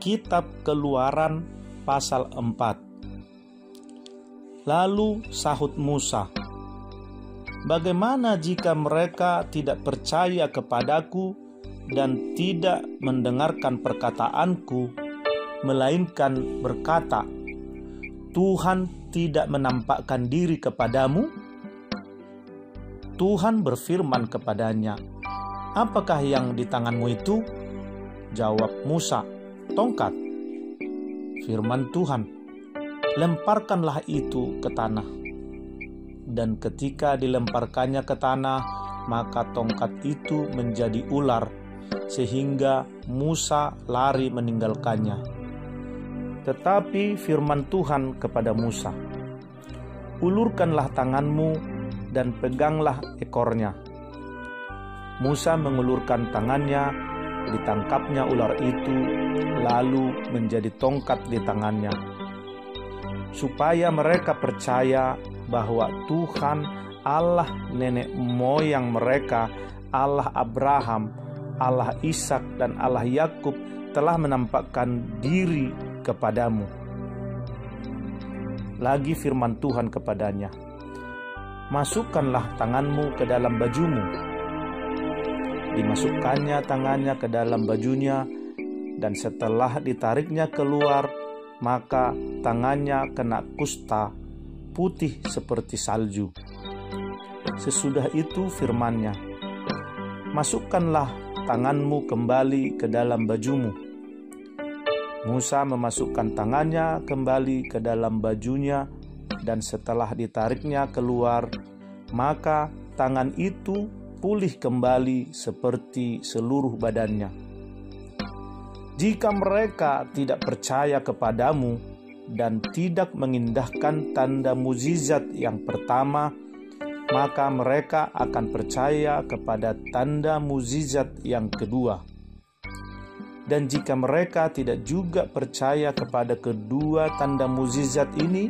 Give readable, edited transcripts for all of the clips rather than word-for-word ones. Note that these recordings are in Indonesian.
Kitab Keluaran pasal 4. Lalu sahut Musa, "Bagaimana jika mereka tidak percaya kepadaku dan tidak mendengarkan perkataanku, melainkan berkata, 'Tuhan tidak menampakkan diri kepadamu?' Tuhan berfirman kepadanya, 'Apakah yang di tanganmu itu?' Jawab Musa, 'Tongkat.' Firman Tuhan, 'Lemparkanlah itu ke tanah.' Dan ketika dilemparkannya ke tanah, maka tongkat itu menjadi ular, sehingga Musa lari meninggalkannya. Tetapi firman Tuhan kepada Musa, 'Ulurkanlah tanganmu dan peganglah ekornya.' Musa mengulurkan tangannya, ditangkapnya ular itu, lalu menjadi tongkat di tangannya. Supaya mereka percaya bahwa Tuhan Allah nenek moyang mereka, Allah Abraham, Allah Ishak dan Allah Yakub telah menampakkan diri kepadamu." Lagi firman Tuhan kepadanya, "Masukkanlah tanganmu ke dalam bajumu." Dimasukkannya tangannya ke dalam bajunya, dan setelah ditariknya keluar, maka tangannya kena kusta, putih seperti salju. Sesudah itu firman-Nya, "Masukkanlah tanganmu kembali ke dalam bajumu." Musa memasukkan tangannya kembali ke dalam bajunya, dan setelah ditariknya keluar, maka tangan itu pulih kembali seperti seluruh badannya. Jika mereka tidak percaya kepadamu dan tidak mengindahkan tanda mukjizat yang pertama, maka mereka akan percaya kepada tanda mukjizat yang kedua. Dan jika mereka tidak juga percaya kepada kedua tanda mukjizat ini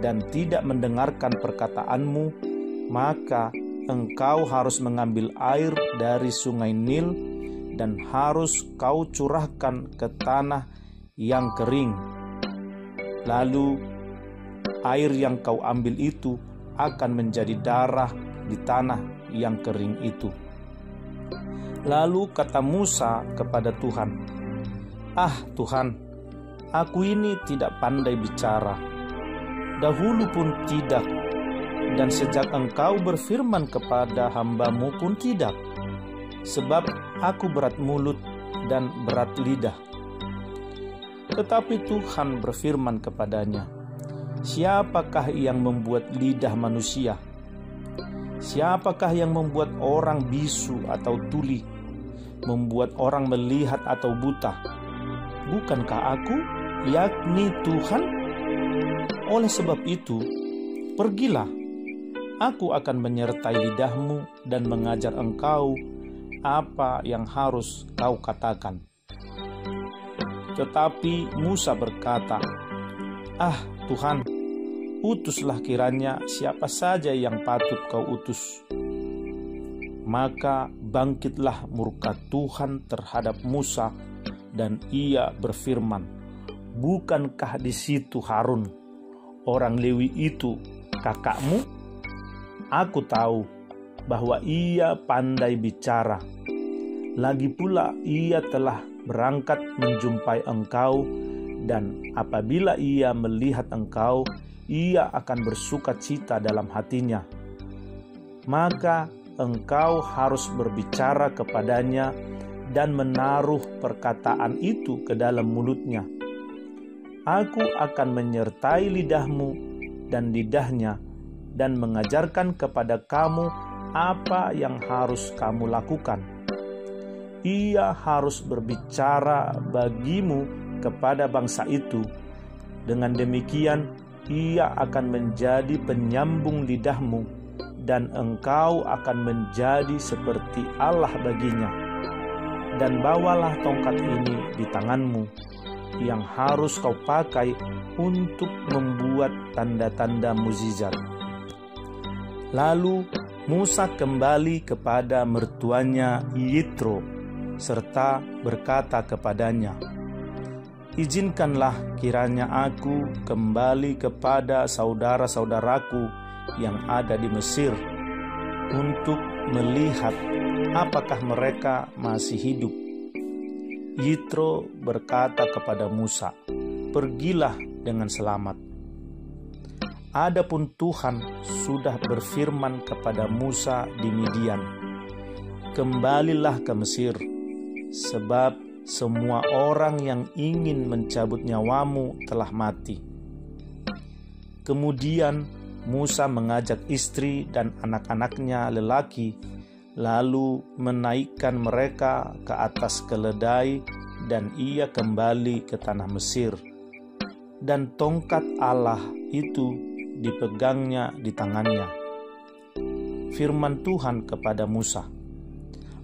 dan tidak mendengarkan perkataanmu, maka engkau harus mengambil air dari sungai Nil dan harus kau curahkan ke tanah yang kering. Lalu air yang kau ambil itu akan menjadi darah di tanah yang kering itu. Lalu kata Musa kepada Tuhan, "Ah Tuhan, aku ini tidak pandai bicara. Dahulu pun tidak, dan sejak engkau berfirman kepada hamba-Mu pun tidak. Sebab aku berat mulut dan berat lidah." Tetapi Tuhan berfirman kepadanya, "Siapakah yang membuat lidah manusia? Siapakah yang membuat orang bisu atau tuli, membuat orang melihat atau buta? Bukankah aku, yakni Tuhan? Oleh sebab itu, pergilah, aku akan menyertai lidahmu dan mengajar engkau apa yang harus kau katakan." Tetapi Musa berkata, "Ah Tuhan, utuslah kiranya siapa saja yang patut kau utus." Maka bangkitlah murka Tuhan terhadap Musa, dan ia berfirman, "Bukankah di situ Harun, orang Lewi itu, kakakmu? Aku tahu bahwa ia pandai bicara. Lagi pula ia telah berangkat menjumpai engkau, dan apabila ia melihat engkau, ia akan bersuka cita dalam hatinya. Maka engkau harus berbicara kepadanya dan menaruh perkataan itu ke dalam mulutnya. Aku akan menyertai lidahmu dan lidahnya, dan mengajarkan kepada kamu apa yang harus kamu lakukan. Ia harus berbicara bagimu kepada bangsa itu. Dengan demikian, ia akan menjadi penyambung lidahmu, dan engkau akan menjadi seperti Allah baginya. Dan bawalah tongkat ini di tanganmu, yang harus kau pakai untuk membuat tanda-tanda mukjizat." Lalu Musa kembali kepada mertuanya Yitro, serta berkata kepadanya, Izinkanlah kiranya aku kembali kepada saudara-saudaraku yang ada di Mesir untuk melihat apakah mereka masih hidup. Yitro berkata kepada Musa, "Pergilah dengan selamat." Adapun Tuhan sudah berfirman kepada Musa di Midian, "Kembalilah ke Mesir, sebab semua orang yang ingin mencabut nyawamu telah mati." Kemudian Musa mengajak istri dan anak-anaknya lelaki, lalu menaikkan mereka ke atas keledai, dan ia kembali ke tanah Mesir. Dan tongkat Allah itu dipegangnya di tangannya. Firman Tuhan kepada Musa,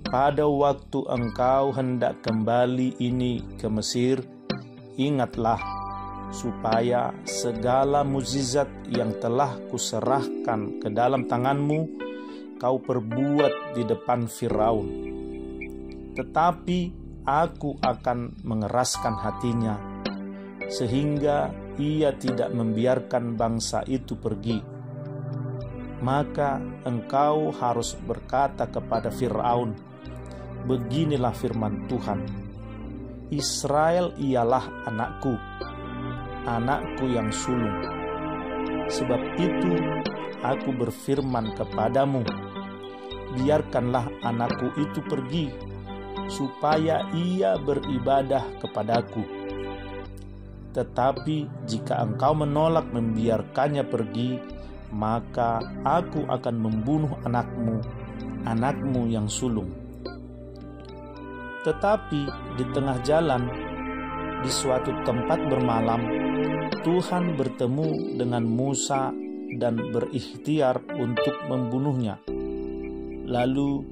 "Pada waktu engkau hendak kembali ini ke Mesir, ingatlah supaya segala mukjizat yang telah kuserahkan ke dalam tanganmu kau perbuat di depan Firaun. Tetapi aku akan mengeraskan hatinya, sehingga ia tidak membiarkan bangsa itu pergi. Maka engkau harus berkata kepada Firaun, beginilah firman Tuhan, Israel ialah anakku, anakku yang sulung. Sebab itu aku berfirman kepadamu, biarkanlah anakku itu pergi, supaya ia beribadah kepadaku. Tetapi jika engkau menolak membiarkannya pergi, maka aku akan membunuh anakmu, anakmu yang sulung." Tetapi di tengah jalan, di suatu tempat bermalam, Tuhan bertemu dengan Musa dan berikhtiar untuk membunuhnya. Lalu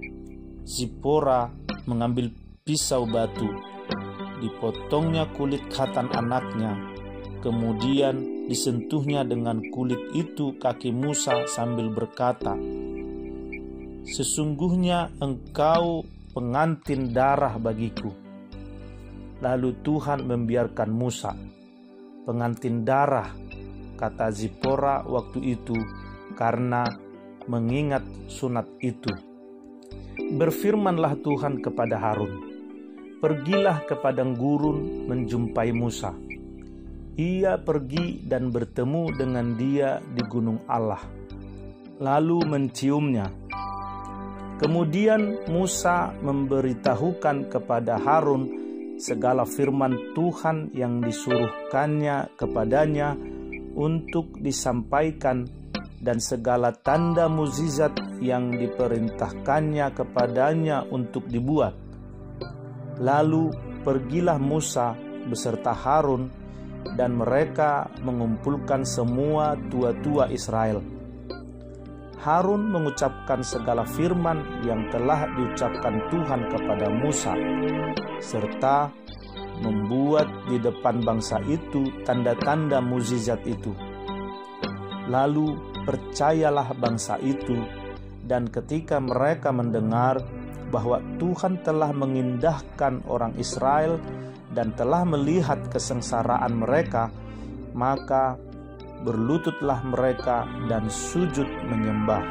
Zipora mengambil pisau batu, dipotongnya kulit khatan anaknya, kemudian disentuhnya dengan kulit itu kaki Musa sambil berkata, "Sesungguhnya engkau pengantin darah bagiku." Lalu Tuhan membiarkan Musa. "Pengantin darah," kata Zipora waktu itu, karena mengingat sunat itu. Berfirmanlah Tuhan kepada Harun, "Pergilah ke padang gurun menjumpai Musa." Ia pergi dan bertemu dengan dia di gunung Allah, lalu menciumnya. Kemudian Musa memberitahukan kepada Harun segala firman Tuhan yang disuruhkannya kepadanya untuk disampaikan dan segala tanda mukjizat yang diperintahkannya kepadanya untuk dibuat. Lalu pergilah Musa beserta Harun, dan mereka mengumpulkan semua tua-tua Israel. Harun mengucapkan segala firman yang telah diucapkan Tuhan kepada Musa, serta membuat di depan bangsa itu tanda-tanda mukjizat itu. Lalu percayalah bangsa itu, dan ketika mereka mendengar bahwa Tuhan telah mengindahkan orang Israel dan telah melihat kesengsaraan mereka, maka berlututlah mereka dan sujud menyembah.